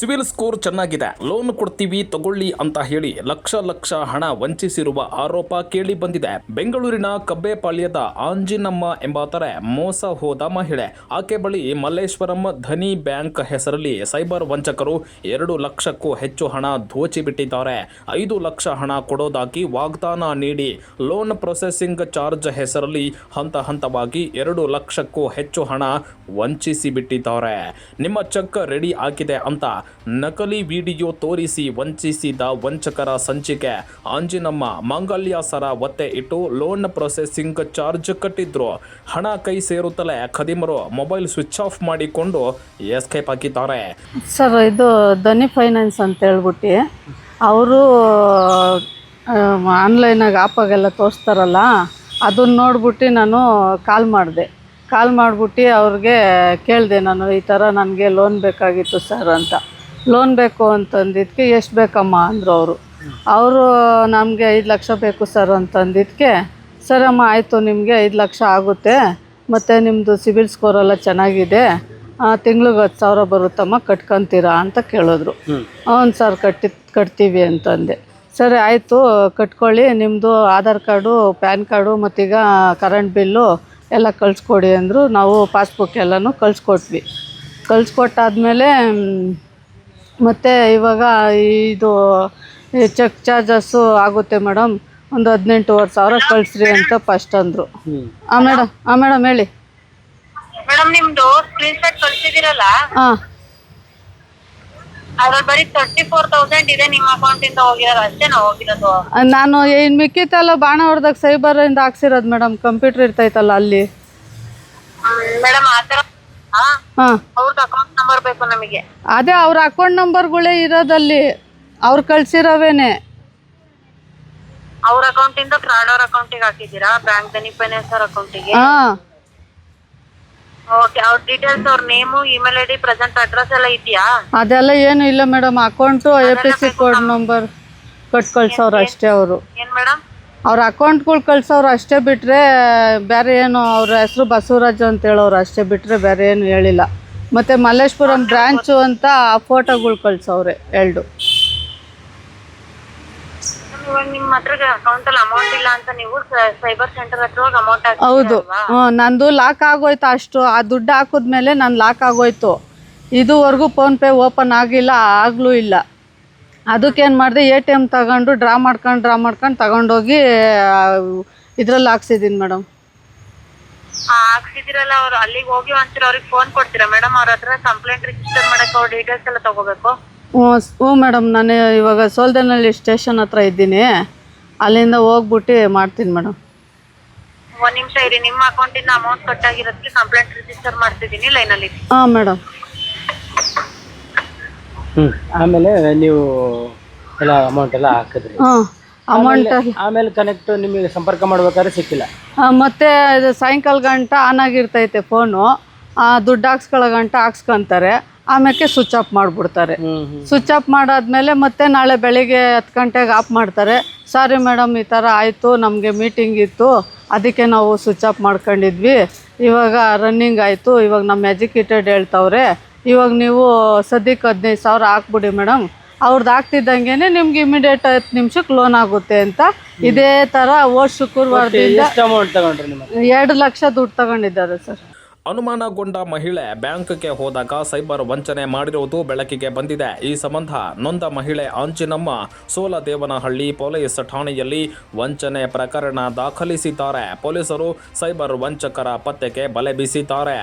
Civil score ಚೆನ್ನಾಗಿದೆ, loan ಕೊಡ್ತೀವಿ ತಗೊಳ್ಳಿ ಅಂತ ಹೇಳಿ ಲಕ್ಷ ಹಣ ವಂಚಿಸಿರುವ ಆರೋಪ ಕೇಳಿ ಬಂದಿದೆ. ಬೆಂಗಳೂರಿನ ಕಬ್ಬೇಪಾಳ್ಯದ ಆಂಜಿನಮ್ಮ ಎಂಬಾತರೆ ಮೋಸ ಹೋದ ಮಹಿಳೆ. ಆಕೆ ಬಳಿ ಮಲ್ಲೇಶ್ವರಂ ಧನಿ ಬ್ಯಾಂಕ್ ಹೆಸರಲ್ಲಿ ಸೈಬರ್ ವಂಚಕರು 2 ಲಕ್ಷಕ್ಕೂ ಹೆಚ್ಚು ಹಣ ದೋಚಿಬಿಟ್ಟಿದ್ದಾರೆ. 5 ಲಕ್ಷ ಹಣ ಕೊಡೋದಾಗಿ ವಾಗ್ದಾನ ನೀಡಿ ಲೋನ್ ಪ್ರೊಸೆಸಿಂಗ್ ಚಾರ್ಜ್ ಹೆಸರಲ್ಲಿ ಹಂತವಾಗಿ 2 ಲಕ್ಷಕ್ಕೂ ಹೆಚ್ಚು ಹಣ ವಂಚಿಸಿಬಿಟ್ಟಿದ್ದಾರೆ. ನಿಮ್ಮ ಚೆಕ್ ರೆಡಿ ಆಗಿದೆ ಅಂತ ನಕಲಿ ವಿಡಿಯೋ ತೋರಿಸಿ ವಂಚಿಸಿದ ವಂಚಕರ ಸಂಚಿಕೆ. ಆಂಜಿನಮ್ಮ ಮಾಂಗಲ್ಯ ಸರ ಒತ್ತೆ ಇಟ್ಟು ಲೋನ್ ಪ್ರೊಸೆಸಿಂಗ್ ಚಾರ್ಜ್ ಕಟ್ಟಿದ್ರು. ಹಣ ಕೈ ಸೇರುತ್ತಲೇ ಖದೀಮರು ಮೊಬೈಲ್ ಸ್ವಿಚ್ ಆಫ್ ಮಾಡಿಕೊಂಡು ಎಸ್ಕೇಪ್ ಆಗಿದ್ದಾರೆ. ಸರ್, ಇದು ಧನಿ ಫೈನಾನ್ಸ್ ಅಂತ ಹೇಳ್ಬಿಟ್ಟು ಅವರು ಆನ್ಲೈನಾಗ ಆಪಾಗೆಲ್ಲ ತೋರಿಸ್ತಾರಲ್ಲ, ಅದನ್ನ ನೋಡ್ಬಿಟ್ಟು ನಾನು ಕಾಲ್ ಮಾಡಿಬಿಟ್ಟು ಅವ್ರಿಗೆ ಕೇಳಿದೆ, ನಾನು ಈ ಥರ ನನಗೆ ಲೋನ್ ಬೇಕಾಗಿತ್ತು ಸರ್ ಅಂತ. ಲೋನ್ ಬೇಕು ಅಂತಂದಿದ್ದಕ್ಕೆ ಎಷ್ಟು ಬೇಕಮ್ಮ ಅಂದರು ಅವರು ನಮಗೆ 5 ಲಕ್ಷ ಬೇಕು ಸರ್ ಅಂತಂದಿದ್ದಕ್ಕೆ, ಸರಮ್ಮ ಆಯಿತು, ನಿಮಗೆ 5 ಲಕ್ಷ ಆಗುತ್ತೆ, ಮತ್ತು ನಿಮ್ಮದು ಸಿಬಿಲ್ ಸ್ಕೋರೆಲ್ಲ ಚೆನ್ನಾಗಿದೆ, ತಿಂಗ್ಳಿಗೆ 10,000 ಬರುತ್ತಮ್ಮ, ಕಟ್ಕೊತೀರಾ ಅಂತ ಕೇಳಿದ್ರು. అవును ಸರ್, ಕಟ್ತೀವಿ ಅಂತಂದೆ. ಸರಿ ಆಯಿತು, ಕಟ್ಕೊಳ್ಳಿ, ನಿಮ್ಮದು ಆಧಾರ್ ಕಾರ್ಡು, ಪ್ಯಾನ್ ಕಾರ್ಡು, ಮತ್ತೀಗ ಕರೆಂಟ್ ಬಿಲ್ಲು ಎಲ್ಲ ಕಳಿಸ್ಕೊಡಿ ಅಂದರು. ನಾವು ಪಾಸ್ಬುಕ್ ಎಲ್ಲನೂ ಕಳಿಸ್ಕೊಟ್ಟಾದ್ಮೇಲೆ ಮತ್ತು ಇವಾಗ ಇದು ಚೆಕ್ ಚಾರ್ಜಸ್ಸು ಆಗುತ್ತೆ ಮೇಡಮ್, ಒಂದು 18,500 ಕಳಿಸ್ರಿ ಅಂತ ಫಸ್ಟ್ ಅಂದರು. ಮೇಡಮ್ ಹೇಳಿ ಮೇಡಮ್. ನಿಮ್ದು ಸ್ಕ್ರೀನ್ ಶಾಟ್ ಕಳಿಸಿದಿರಲ್ಲ, ಹಾಂ, ಅದ್ರಲ್ಲಿ ಬರೀ 34,000 ಇದೆ ನಿಮ್ಮ ಅಕೌಂಟ್ ಇಂದ ಹೋಗಿರೋದು, ಅಷ್ಟೇನಾ ಹೋಗಿರೋದು? ನಾನು ಇನ್ನು ಮಿಕ್ಕಿತೆಲ್ಲ ಬಾಣಾವರದಾಗ ಸೈಬರಿಂದ ಹಾಕ್ಸಿರೋದು ಮೇಡಮ್, ಕಂಪ್ಯೂಟರ್ ಇರ್ತೈತಲ್ಲ ಅಲ್ಲಿ. ಮೇಡಮ್ ಆ ಥರ ಹಾಂ, ಅವ್ರದ್ದು ಅಕೌಂಟ್ ನಂಬರ್ ಬೇಕು ನಮಗೆ. ಅದೇ ಅವ್ರ ಅಕೌಂಟ್ ನಂಬರ್ಗಳೇ ಇರೋದಲ್ಲಿ, ಅವ್ರು ಕಳ್ಸಿರೋವೇನೆ. ಅವ್ರ ಅಕೌಂಟ್ ಇಂದ ಫ್ರಾಡ್ ಅವ್ರ ಅಕೌಂಟಿಗೆ ಹಾಕಿದ್ದೀರಾ, ಬ್ಯಾಂಕ್ ಧನಿ ಫೈನಾನ್ಸ್ ಅವ್ರ ಅಕೌಂಟಿಗೆ? ಹಾಂ, ಓಕೆ. ಅವ್ರ ಡೀಟೇಲ್ಸ್, ಅವ್ರ name, email ID, present address ಎಲ್ಲ ಇದೆಯಾ? ಅದೆಲ್ಲ ಏನು ಇಲ್ಲ madam. Account APC code number ಕೊಟ್ಟು ಕಳ್ಸೋರು ಅಷ್ಟೇ ಅವರು. ಏನ್ ಮೇಡಮ್? ಅವ್ರ ಅಕೌಂಟ್ಗಳು ಕಳ್ಸೋರು ಅಷ್ಟೇ ಬಿಟ್ಟರೆ ಬೇರೆ ಏನು, ಅವ್ರ ಹೆಸರು ಬಸವರಾಜ್ ಅಂತ ಹೇಳೋರು ಅಷ್ಟೇ ಬಿಟ್ಟರೆ ಬೇರೆ ಏನು ಹೇಳಿಲ್ಲ. ಮತ್ತು ಮಲ್ಲೇಶ್ವರಂ ಬ್ರ್ಯಾಂಚು ಅಂತ ಆ ಫೋಟೋಗಳು ಕಳ್ಸವ್ರೆ 2. ಇವಾಗ ನಿಮ್ಮ ಹತ್ರ ಅಕೌಂಟ್ ಅಲ್ಲಿ ಅಮೌಂಟ್ ಇಲ್ಲ ಅಂತ ನೀವು ಸೈಬರ್ ಸೆಂಟರ್ ಹತ್ರ ಹೋಗಿ ಅಮೌಂಟ್ ಹಾಕಿ? ಹೌದು, ನಂದು ಲಾಕ್ ಆಗೋಯ್ತು. ಅಷ್ಟು ಆ ದುಡ್ಡು ಹಾಕಿದ್ಮೇಲೆ ನಾನು ಲಾಕ್ ಆಗೋಯ್ತು. ಇದುವರೆಗೂ ಫೋನ್ಪೇ ಓಪನ್ ಆಗಿಲ್ಲ, ಆಗಲೂ ಇಲ್ಲ. ಅದಕ್ಕೇನು ಮಾಡಿದೆ, ATM ತಗೊಂಡು ಡ್ರಾ ಮಾಡ್ಕೊಂಡು ತಗೊಂಡೋಗಿ ಇದ್ರಲ್ಲಿ ಹಾಕ್ಸಿದ್ದೀನಿ ಮೇಡಮ್. ಹಾಕ್ಸಿದಿರಲ್ಲ, ಅವ್ರು ಅಲ್ಲಿಗೆ ಹೋಗಿ ಒಂದ್ಸಲ ಅವ್ರಿಗೆ ಫೋನ್ ಕೊಡ್ತೀರಾ ಮೇಡಮ್? ಅವ್ರ ಹತ್ರ ಕಂಪ್ಲೇಂಟ್ ರಿಜಿಸ್ಟರ್ ಮಾಡಕ್ಕೆ ಅವ್ರ ಡೀಟೇಲ್ಸ್ ಎಲ್ಲ ತಗೋಬೇಕು. ಹ್ಞೂ ಮೇಡಮ್, ನಾನು ಇವಾಗ ಸೋಲ್ದನಹಳ್ಳಿ ಸ್ಟೇಷನ್ ಹತ್ರ ಇದ್ದೀನಿ, ಅಲ್ಲಿಂದ ಹೋಗ್ಬಿಟ್ಟು ಮಾಡ್ತೀನಿ ಮೇಡಮ್. 1 ನಿಮಿಷ ಇರಿ, ನಿಮ್ಮ ಅಕೌಂಟಿಂದ ಅಮೌಂಟ್ ಕಟ್ ಆಗಿರೋದಕ್ಕೆ ಕಂಪ್ಲೇಂಟ್ ರಿಜಿಸ್ಟರ್ ಮಾಡ್ತಿದ್ದೀನಿ, ಲೈನಲ್ಲಿ. ಹಾಂ ಮೇಡಮ್. ಆಮೇಲೆ ನೀವು ಎಲ್ಲ ಅಮೌಂಟ್ ಎಲ್ಲ ಹಾಕಿದ್ರಿ. ಹಾಂ, ಅಮೌಂಟ್ ಆಮೇಲೆ ಕನೆಕ್ಟ್ ನಿಮಗೆ ಸಂಪರ್ಕ ಮಾಡ್ಬೇಕಾದ್ರೆ ಸಿಕ್ಕಿಲ್ಲ. ಮತ್ತು ಇದು ಸಾಯಂಕಾಲ ಗಂಟ ಆನ್ ಆಗಿರ್ತೈತೆ ಫೋನು, ದುಡ್ಡು ಹಾಕ್ಸ್ಕೊಳ್ಳೋ ಗಂಟ ಹಾಕ್ಸ್ಕೊಂತಾರೆ, ಆಮೇಲೆ ಸ್ವಿಚ್ ಆಫ್ ಮಾಡಿಬಿಡ್ತಾರೆ. ಸ್ವಿಚ್ ಆಫ್ ಮಾಡಾದ್ಮೇಲೆ ಮತ್ತೆ ನಾಳೆ ಬೆಳಿಗ್ಗೆ 10 ಗಂಟೆಗೆ ಆಫ್ ಮಾಡ್ತಾರೆ. ಸಾರಿ ಮೇಡಮ್, ಈ ಥರ ಆಯಿತು, ನಮಗೆ ಮೀಟಿಂಗ್ ಇತ್ತು, ಅದಕ್ಕೆ ನಾವು ಸ್ವಿಚ್ ಆಫ್ ಮಾಡ್ಕೊಂಡಿದ್ವಿ, ಇವಾಗ ರನ್ನಿಂಗ್ ಆಯಿತು, ಇವಾಗ ನಮ್ಮ ಎಜುಕೇಟೆಡ್ ಹೇಳ್ತವ್ರೆ, ಇವಾಗ ನೀವು ಸದ್ಯಕ್ಕೆ 15,000 ಹಾಕ್ಬಿಡಿ ಮೇಡಮ್, ಅವ್ರದ್ದು ಆಗ್ತಿದ್ದಂಗೆ ನಿಮ್ಗೆ ಇಮಿಡಿಯೇಟ್ 10 ನಿಮಿಷಕ್ಕೆ ಲೋನ್ ಆಗುತ್ತೆ ಅಂತ. ಇದೇ ಥರ ಹೋದ ಶುಕ್ರವಾರದಿಂದ 2 ಲಕ್ಷ ದುಡ್ಡು ತಗೊಂಡಿದ್ದಾರೆ ಸರ್. ಅನುಮಾನಗೊಂಡ ಮಹಿಳೆ ಬ್ಯಾಂಕ್ಗೆ ಹೋದಾಗ ಸೈಬರ್ ವಂಚನೆ ಮಾಡಿರುವುದು ಬೆಳಕಿಗೆ ಬಂದಿದೆ. ಈ ಸಂಬಂಧ ನೊಂದ ಮಹಿಳೆ ಆಂಜಿನಮ್ಮ ಸೋಲದೇವನಹಳ್ಳಿ ಪೊಲೀಸ್ ಠಾಣೆಯಲ್ಲಿ ವಂಚನೆ ಪ್ರಕರಣ ದಾಖಲಿಸಿದ್ದಾರೆ. ಪೊಲೀಸರು ಸೈಬರ್ ವಂಚಕರ ಪತ್ತೆಗೆ ಬಲೆ ಬೀಸಿದ್ದಾರೆ.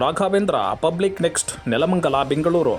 Raghavendra, public next, Nelamangala, Bengaluru.